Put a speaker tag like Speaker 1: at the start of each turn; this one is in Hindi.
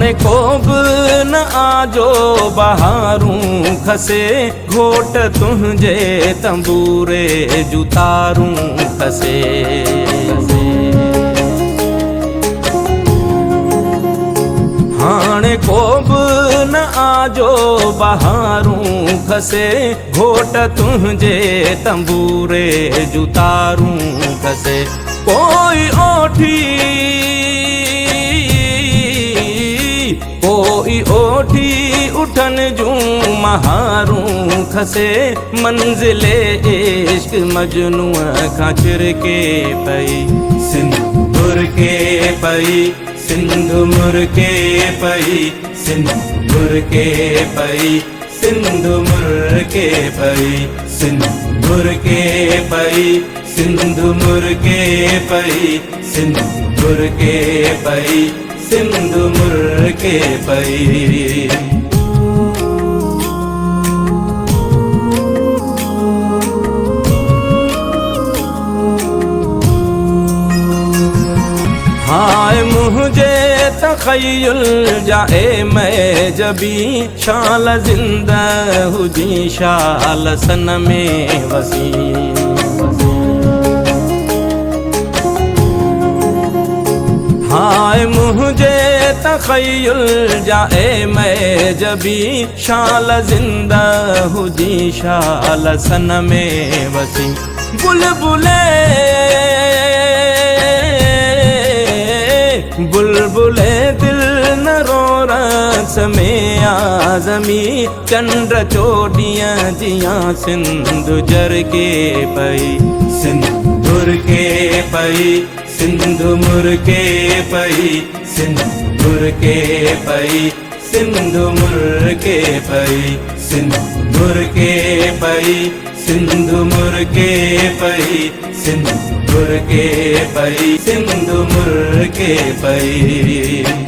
Speaker 1: हाणे को बि न आजो बहारूं खसे, घोट तुंहिंजे तंबूरे जूं तारूं खसे। हाणे को बि न आजो बहारूं खसे, घोट तुंहिंजे तंबूरे जूं तारूं खसे। कोई ओठी उठन जूं महारूं खसे, मंजिले इश्क मजनूअ खां छिरके पई, सिंध मुरके पई, सिंध मुरके पई, सिंध मुरके पई, सिंध मुरके पई, सिंध मुरके पई, सिंध मुरके पई, सिंध मुरके पई, सिंध मुरके पई। हाय मुझे तखय्युल जाए मैं जबी, शाल जिंदा हुजी शाल सन में वसी। हाय मुझे तखय्युल जाए मैं जबी, शाल जिंदा हुजी शाल सन में वसी। बुलबुले बुलबुले दिल न रो रस में आज़मी, चंद्र चोडियां जियां सिंध जरके पई, सिंध मुरके पई, सिंध मुरके पई, सिंध मुरके पई, सिंध मुरके पई, सिंध मुरके पई, सिंध मुरके पई, सिंध मुरके पई, सिंध मुरके पई।